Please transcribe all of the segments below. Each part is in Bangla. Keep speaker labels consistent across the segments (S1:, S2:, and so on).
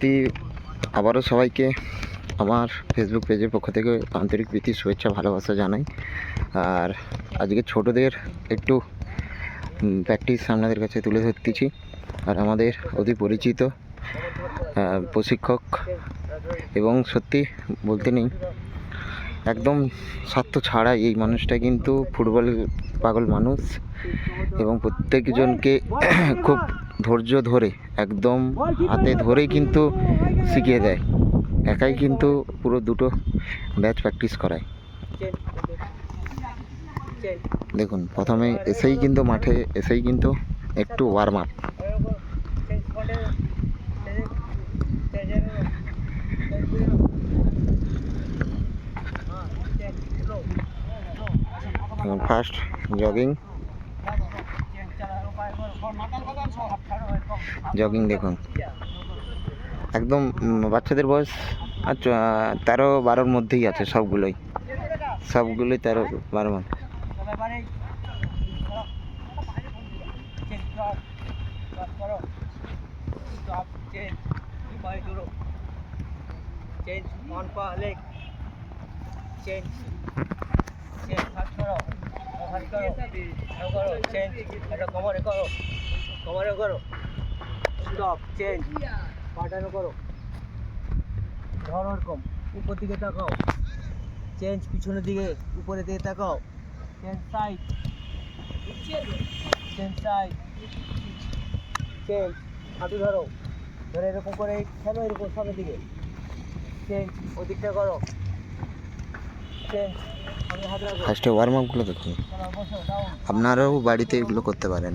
S1: সত্যি আবারও সবাইকে আমার ফেসবুক পেজের পক্ষ থেকে আন্তরিক প্রীতি শুভেচ্ছা ভালোবাসা জানাই। আর আজকে ছোটদের একটু প্র্যাকটিস আপনাদের কাছে তুলে ধরতেছি। আর আমাদের অতি পরিচিত প্রশিক্ষক, এবং সত্যি বলতে নেই একদম স্বার্থ ছাড়া এই মানুষটা কিন্তু ফুটবল পাগল মানুষ, এবং প্রত্যেকজনকে খুব ধৈর্য ধরে একদম হাতে ধরেই কিন্তু শিখিয়ে দেয়। একাই কিন্তু পুরো দুটো ব্যাচ প্র্যাকটিস করায়। দেখুন প্রথমে এসেই কিন্তু মাঠে এসেই কিন্তু একটু ওয়ার্ম আপ। ফার্স্ট জগিং দেখুন একদম বাচ্চাদের বয়স 13-12 মধ্যেই আছে, সবগুলোই 13-12 মধ্যে।
S2: উপর দিকে তাকাও, চেঞ্জ পিছনের দিকে, উপরের দিকে তাকাও, change side, change side, change হাঁটু ধরো, ধরে এরকম করে খেলো, এরকম সামনের দিকে, চেঞ্জ ওদিকটা করো, চেঞ্জ আমি হাত রাখো।
S1: ফার্স্টে ওয়ার্ম আপগুলো দেখুন, আপনারাও বাড়িতে এগুলো করতে পারেন।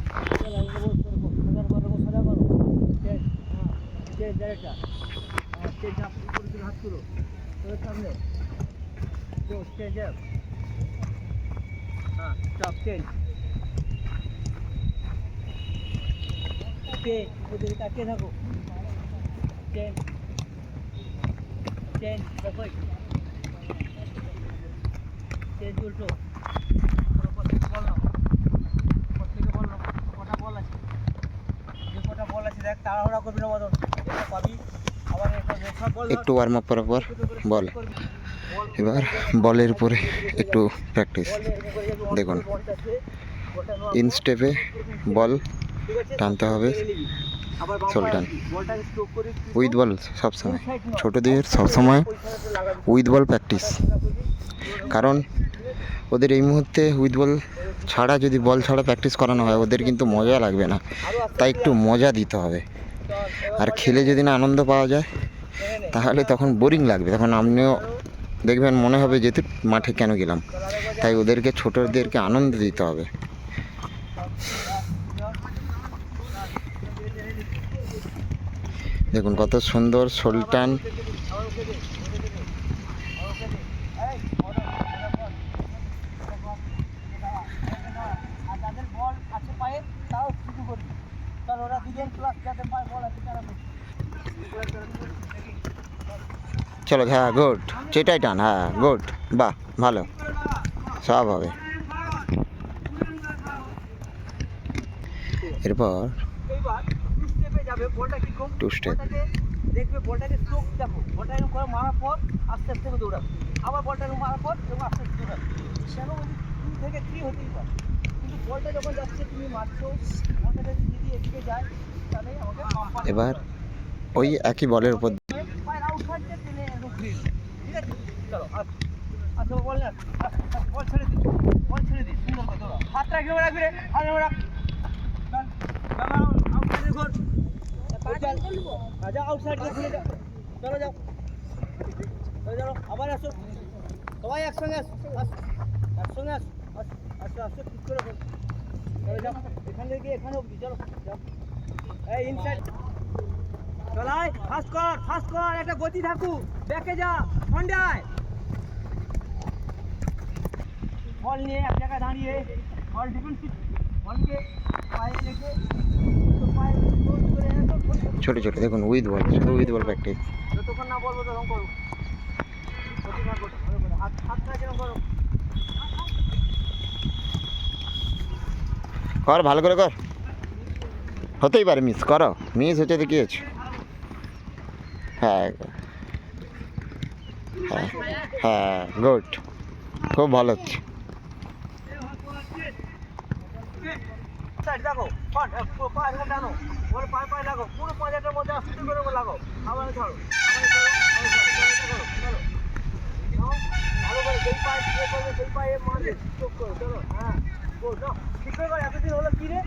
S2: সামনে চেঞ্জ আপ, হ্যাঁ স্টপ, চেঞ্জ ওদিকে তাকিয়ে থাকো, চেঞ্জ চেঞ্জ দেখোই, চেঞ্জ উল্টো প্রত্যেকে বল নাও, কটা বল আছে, যে কটা বল আছে দেখ, তাড়াহুড়া করবি না মদন, এটা পাবি আবার
S1: একটু ওয়ার্ম আপ করার পর বল। এবার বলের উপরে একটু প্র্যাকটিস। দেখুন ইন স্টেপে বল টানতে হবে, সোল টান উইথ বল সবসময়, ছোটদের সবসময় উইথ বল প্র্যাকটিস। কারণ ওদের এই মুহূর্তে উইথ বল ছাড়া, যদি বল ছাড়া প্র্যাকটিস করানো হয় ওদের কিন্তু মজা লাগবে না, তাই একটু মজা দিতে হবে। আর খেলে যদি না আনন্দ পাওয়া যায় তাহলে তখন বোরিং লাগবে, তখন আপনিও দেখবেন মনে হবে যেহেতু মাঠে কেন গেলাম। তাই ওদেরকে ছোটদেরকে আনন্দ দিতে হবে। দেখুন কত সুন্দর সোলটান। চলো, হ্যাঁ গুড, সেটাই টান, হ্যাঁ গুড, বাহ ভালো, সব হবে। এরপর টু স্টেপ,
S2: দেখবে বলটাকে স্ট্রোক দেখো, বলটা এরকম করে মারার পর আস্তে আস্তে করে দৌড়াবে, আবার বলটা এরকম মারার পর এরকম আস্তে আস্তে দৌড়াবে, কেন ওই 2 থেকে 3 হতেই পারে, কিন্তু বলটা যখন যাচ্ছে তুমি মারছো, বলটা যদি এদিকে যায় তাহলে আমাকে
S1: এবার ওই একই বলের উপর
S2: পায়ের আউট হচ্ছে, টেনে এরকম গ্রিল, ঠিক আছে? চলো আচ্ছা বল না, বল ছেড়ে দিই, সুন্দর করে দৌড়াও, হাত রাখবে রাখবে, হাত রাখ, আউট সাইডে ঘোর, যাও আউটসাইড দিয়ে ঘুরে যাও, চলো যাও, আবার আসো, সবাই একসঙ্গে একসঙ্গে আসো ঠিক করে চলো যাও, এখান থেকে এখানে অবধি চলো যাও, এই ইনসাইড চলাই, ফাস্ট কর, একটা গতি থাকুক, ব্যাকে যা, ফন্ডায় বল নিয়ে এক জায়গায় দাঁড়িয়ে, বল ডিফেন্সিভ, বলকে পায়ে রেখে
S1: ছোট ছোট দেখুন উইথ বল, শুধু উইথ বল প্র্যাকটিস।
S2: যতক্ষণ না বলবো তখন করো, হাতটা যেরকম করো,
S1: কর ভালো করে কর, হতেই পারে মিস, করো মিস হচ্ছে তো কি আছে। হ্যাঁ হ্যাঁ হ্যাঁ গুড, খুব ভালো হচ্ছে।
S2: সাইড দেখো, ফ্রন্ট পুরো পা এরকম টানো, ওরে পায়ে পায়ে লাগো, পুরো পাঁজাটার মধ্যে আস্তে করে লাগো, আবার ধরো, চলো ভালো করে যেই পায়ে করবে সেই পায়ে মারবে, চোখ করো, চলো হ্যাঁ গোল যাও, ঠিক করে করো। এতদিন হলো কি রে,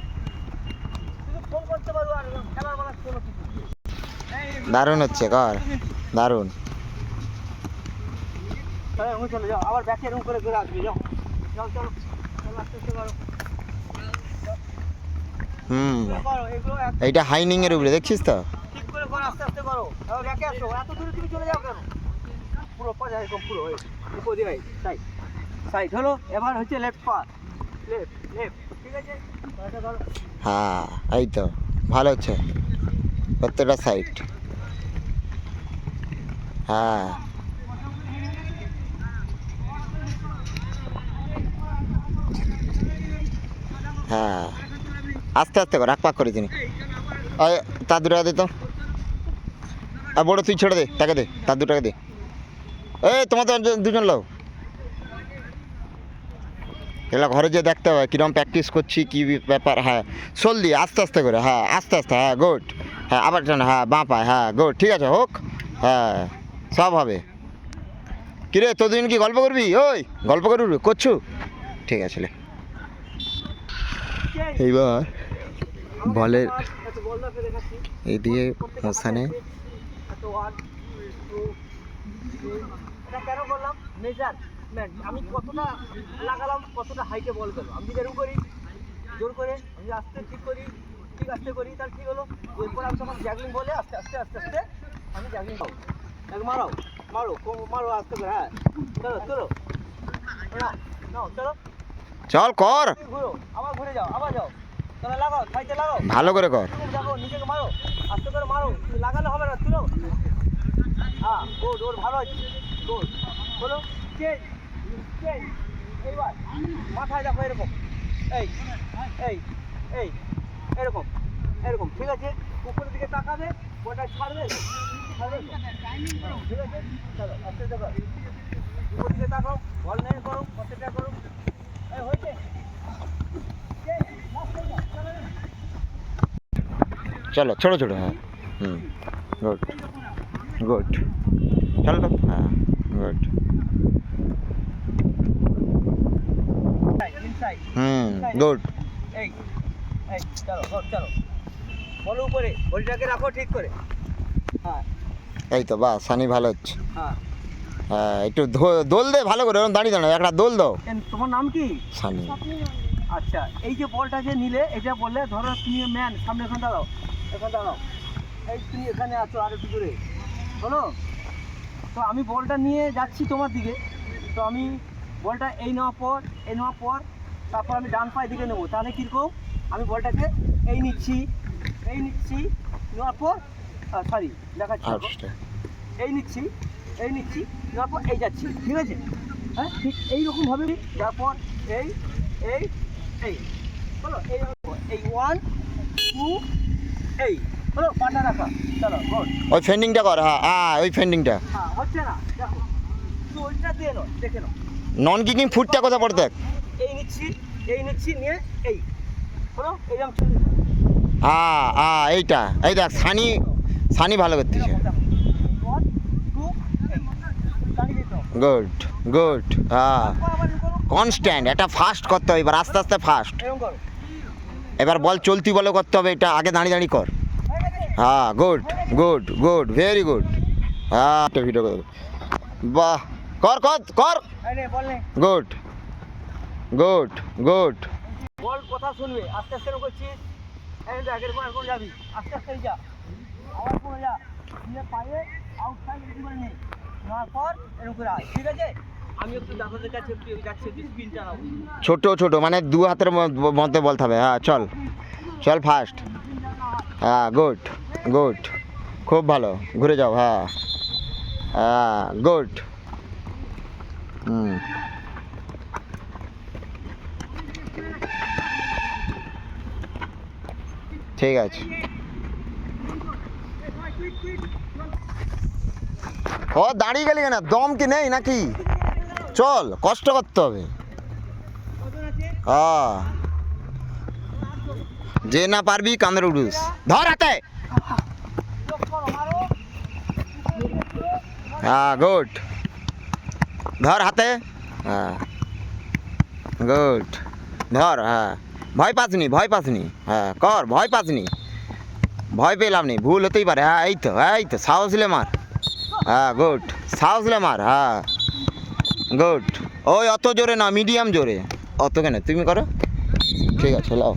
S2: শুধু ফোন করতে পারবো আর খেলার বেলা কোনো কিছু।
S1: দারুণ হচ্ছে, কর দারুণ।
S2: চলো চলে যাও, আবার ব্যাকে এরকম করে ঘুরে আসবে, যাও যাও চলো চলো আস্তে আস্তে করো। করো এগুলো
S1: এইটা হাইনিং এর উপরে দেখছিস তো?
S2: ঠিক করে করো, আস্তে আস্তে করো। এবার ব্যাকে আসো, এত দূরে তুমি চলে যাও কেন? পুরো পাজা এরকম পুরো উপর দিয়ে সাইড সাইড হলো। এবার হচ্ছে লেফট পা, লেফট লেফট, ঠিক আছে এটা করো।
S1: হ্যাঁ এই তো ভালো হচ্ছে প্রত্যেকটা সাইড। হ্যাঁ হ্যাঁ আস্তে আস্তে কর, এক পাক করে তিনি। তার 2 টাকা দে তো, আর বড় তুই ছেড়ে দে, টাকা দে, তার 2 টাকা দে। তোমাদের দুজন লোক এগুলো ঘরে যেয়ে দেখতে হবে কীরকম প্র্যাকটিস করছি, কী ব্যাপার। হ্যাঁ সোল দিয়ে আস্তে আস্তে করে, হ্যাঁ আস্তে আস্তে, হ্যাঁ গুড। হ্যাঁ আবার টান, হ্যাঁ বাঁ পায়, হ্যাঁ গুড, ঠিক আছে হোক। হ্যাঁ সব হবে। কিরে তোদিন কি গল্প করবি? ওই গল্প করবি করছু? ঠিক আছে লে। এইবার বলের এই দিয়ে মোসানে
S2: এটা কেন করলাম? মেজারমেন্ট, আমি কতটা লাগালাম, কতটা হাইটে বল গেল। আমি যদি এরকম করি জোর করে, আমি আস্তে ঠিক করি, ঠিক আস্তে করি, তাহলে ঠিক হলো। এরপর আমি তখন জ্যাগলিং বলে আস্তে আস্তে আস্তে আস্তে আমি জ্যাগলিং পাবো। মারো মারো মারো আস্তে করে, হ্যাঁ চলো চলো নাও নাও চলো,
S1: চল কর,
S2: ঘুরো আবার ঘুরে যাও, আবার যাও, তাহলে লাগাও সাইডে লাগাও,
S1: ভালো করে কর।
S2: দেখো নিজেকে মারো, আস্তে করে মারো, লাগালে হবে না, তুলো। হ্যাঁ গুড, ওর ভালো আছে, গুড হলো। চেঞ্জ চেঞ্জ, এইবার মাথায় দেখো এরকম, এই এই এই এরকম এরকম, ঠিক আছে। উপরের দিকে তাকাবে, ওটা ছাড়বে ছাড়বে, ঠিক আছে। চলো আস্তে দেখো, উপরের দিকে তাকাও, বল নেই করো, কতটা করো, এই হয়েছে।
S1: চলো ছোটো ছোটো, হ্যাঁ গুড গুড, চলো তো, হ্যাঁ গুড। গুড।
S2: এই এই চলো চলো, বলো উপরে, বলটাকে রাখো ঠিক করে, হ্যাঁ
S1: এই তো বাহ, সানি ভালো হচ্ছে।
S2: হ্যাঁ
S1: হ্যাঁ একটু দোল দে ভালো করে, ওরকম দাঁড়িয়ে দাঁড়াও, একটা দোল দাও।
S2: তোমার নাম কি?
S1: সানি।
S2: আচ্ছা, এই যে বলটা যে নিলে, এটা বললে ধরো তুমি ম্যান, সামনে এখানে দাঁড়াও, এখানে দাঁড়াও, এই তুমি এখানে আছো আর একটু দূরে, বলো। তো আমি বলটা নিয়ে যাচ্ছি তোমার দিকে, তো আমি বলটা এই নেওয়ার পর তারপর আমি ডান পায়ের দিকে নেবো, তাহলে কীরকম? আমি বলটাকে এই নিচ্ছি নেওয়ার পর, সরি দেখাচ্ছি, এই নিচ্ছি নেওয়ার পর এই যাচ্ছি, ঠিক আছে। হ্যাঁ ঠিক এইরকমভাবে, তারপর এই এই এই বলো, এই 1 2 এই হলো, পাটা রাখা, চলো গুড।
S1: ওই ফেন্ডিংটা কর, হ্যাঁ হ্যাঁ ওই ফেন্ডিংটা।
S2: হ্যাঁ হচ্ছে না, দেখো তুই ওইটা দিয়ে নাও, দেখে নাও।
S1: নন কিকিং ফুটটা কথা পড়ে দেখ।
S2: এই নিচ্ছি নিয়ে এই হলো, এইরকম চলে যাবে।
S1: এইটা, এই দেখ সানি ভালো করতেছে।
S2: 1 2 এই গাড়ি দিতে হবে,
S1: গুড গুড, হ্যাঁ কনস্ট্যান্ট, এটা ফাস্ট করতে হবে, এবার আস্তে আস্তে ফাস্ট।
S2: এরকম করো,
S1: এবার বল চলতি বলে করতে হবে, এটা আগে দাঁড়িয়ে দাঁড়িয়ে কর। হ্যাঁ good good good, very good. হ্যাঁ একটা ভিডিও কর, বাহ, কর কর কর,
S2: এই নে বল নে,
S1: গুড গুড গুড।
S2: বল কথা শুনবে, আস্তে আস্তে করছিস, এই আগের কোন যাবি, আস্তে আস্তে যা, আবার কোন যা, নিয়ে পায়ে আউটসাইড রেডি করে নে, নেওয়ার পর এরকম করে আয়, ঠিক আছে। আমি একটু দাদাদের কাছে যাচ্ছি, স্পিন চালাবো,
S1: ছোট ছোট মানে 2 হাতের মধ্যে বলতে হবে। হ্যাঁ চল চল ফাস্ট, হ্যাঁ গুড গুড, খুব ভালো, ঘুরে যাও, হ্যাঁ হ্যাঁ গুড। ঠিক আছে। ও দাঁড়িয়ে গেলি কেন, দম কি নেই নাকি? চল, কষ্ট করতে হবে।
S2: ওজন আছে
S1: হ্যাঁ, যে না পারবি কাঁধের উঠুস। ধর হাতে।
S2: যোগ করো মারো
S1: হ্যাঁ, গুড। ধর হাতে। হ্যাঁ, গুড। ধর। হ্যাঁ, ভয় পাসনি, ভয় পাসনি। হ্যাঁ, কর, ভয় পাসনি, ভয় পেলাম নি, ভুল হতেই পারে। হ্যাঁ, এই তো সাহস লে মার। হ্যাঁ, গুড, সাহস লে মার। হ্যাঁ, গুড। ওই অত জোরে না, মিডিয়াম জোরে। অত কেন, তুমি করো। ঠিক আছে, লাও।